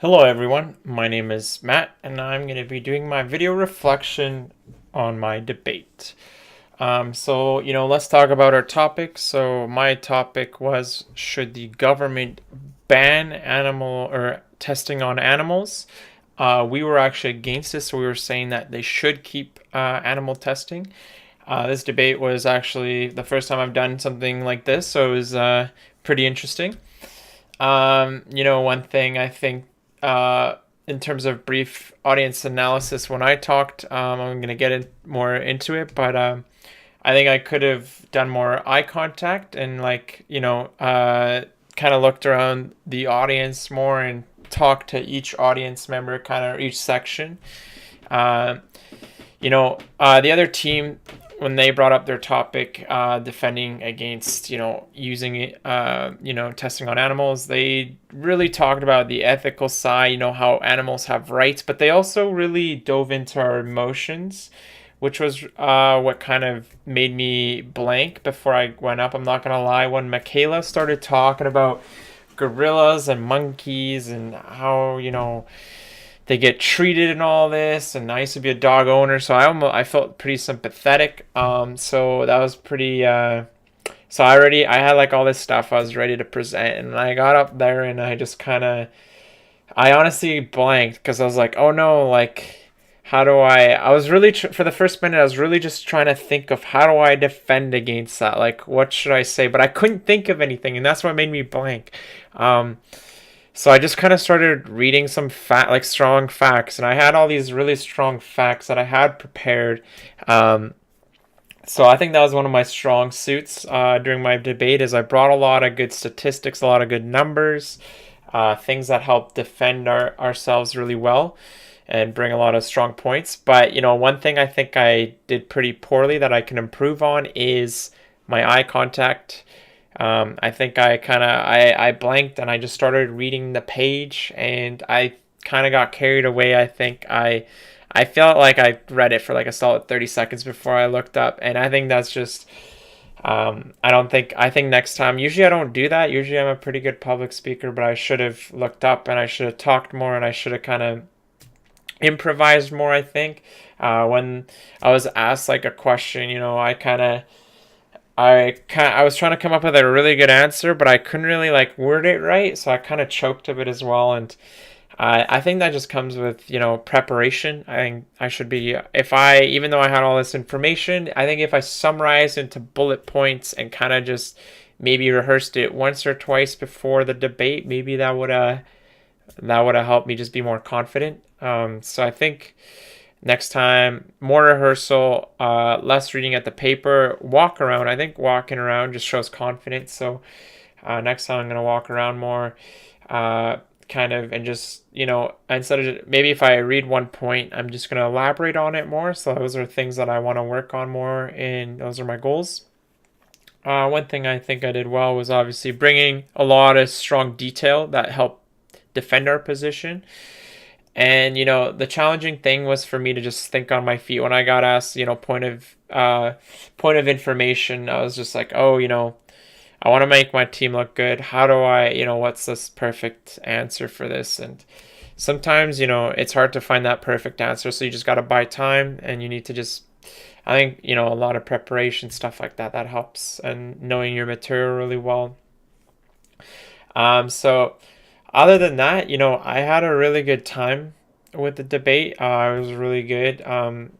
Hello everyone, my name is Matt and I'm going to be doing my video reflection on my debate. Let's talk about our topic. So my topic was, should the government ban animal or testing on animals? We were actually against this, so we were saying that they should keep animal testing. This debate was actually the first time I've done something like this, so it was pretty interesting. One thing I think in terms of brief audience analysis, when I talked, I'm going to get more into it, but I think I could have done more eye contact and, kind of looked around the audience more and talked to each audience member, kind of each section. Uh, the other team, when they brought up their topic, defending against, using it, testing on animals, they really talked about the ethical side, how animals have rights, but they also really dove into our emotions, which was what kind of made me blank before I went up. I'm not going to lie. When Michaela started talking about gorillas and monkeys and how, they get treated and all this, and I used to be a dog owner, so I felt pretty sympathetic. So that was pretty. So I had like all this stuff I was ready to present, and I got up there and I just I honestly blanked because I was like, oh no, like how do I was really for the first minute I was really just trying to think of how do I defend against that, like what should I say, but I couldn't think of anything, and that's what made me blank. So I just kind of started reading some strong facts, and I had all these really strong facts that I had prepared. So I think that was one of my strong suits during my debate. Is I brought a lot of good statistics, a lot of good numbers, things that help defend ourselves really well, and bring a lot of strong points. But one thing I think I did pretty poorly that I can improve on is my eye contact. I think I blanked and I just started reading the page and I kind of got carried away. I felt like I read it for like a solid 30 seconds before I looked up, and I think that's just I think next time, usually I don't do that. Usually I'm a pretty good public speaker, but I should have looked up and I should have talked more and I should have kind of improvised more, I think. When I was asked like a question, I was trying to come up with a really good answer, but I couldn't really like word it right, so I kind of choked a bit as well. And I think that just comes with preparation. I think I should be, if I, even though I had all this information, I think if I summarized into bullet points and kind of just maybe rehearsed it once or twice before the debate, maybe that would have helped me just be more confident. So I think next time, more rehearsal, less reading at the paper, walk around. I think walking around just shows confidence. So next time I'm going to walk around more, kind of, and just, instead of maybe if I read one point, I'm just going to elaborate on it more. So those are things that I want to work on more, and those are my goals. One thing I think I did well was obviously bringing a lot of strong detail that helped defend our position. And the challenging thing was for me to just think on my feet when I got asked, point of information. I was just like, oh, I want to make my team look good. How do I, what's this perfect answer for this? And sometimes, it's hard to find that perfect answer. So you just got to buy time, and you need to just, I think, a lot of preparation, stuff like that, that helps, and knowing your material really well. So other than that, I had a really good time with the debate. It was really good.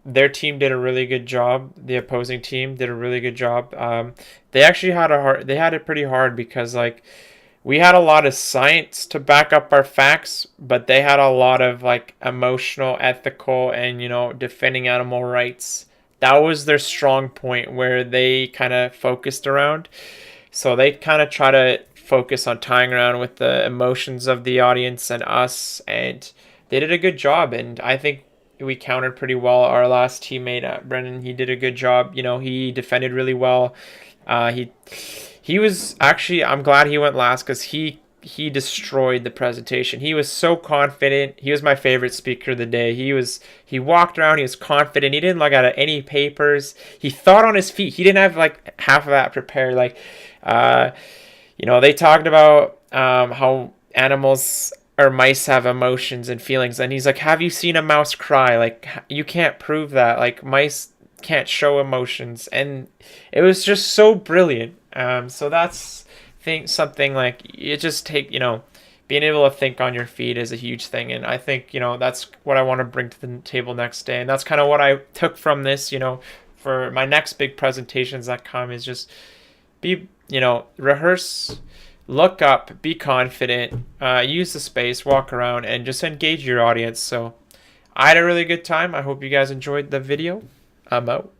Their team did a really good job. The opposing team did a really good job. They actually they had it pretty hard because like we had a lot of science to back up our facts, but they had a lot of like emotional, ethical, and defending animal rights. That was their strong point where they kind of focused around. So they kind of try to focus on tying around with the emotions of the audience and us, and they did a good job. And I think we countered pretty well. Our last teammate, Brendan, he did a good job. He defended really well. He was actually, I'm glad he went last because he destroyed the presentation. He was so confident. He was my favorite speaker of the day. He walked around, he was confident. He didn't look at any papers. He thought on his feet. He didn't have like half of that prepared. They talked about how animals or mice have emotions and feelings. And he's like, have you seen a mouse cry? Like, you can't prove that. Like, mice can't show emotions. And it was just so brilliant. So that's something like, you just take, being able to think on your feet is a huge thing. And I think, that's what I want to bring to the table next day. And that's kind of what I took from this, for my next big presentations that come, is just be, rehearse, look up, be confident, use the space, walk around, and just engage your audience. So I had a really good time. I hope you guys enjoyed the video. I'm out.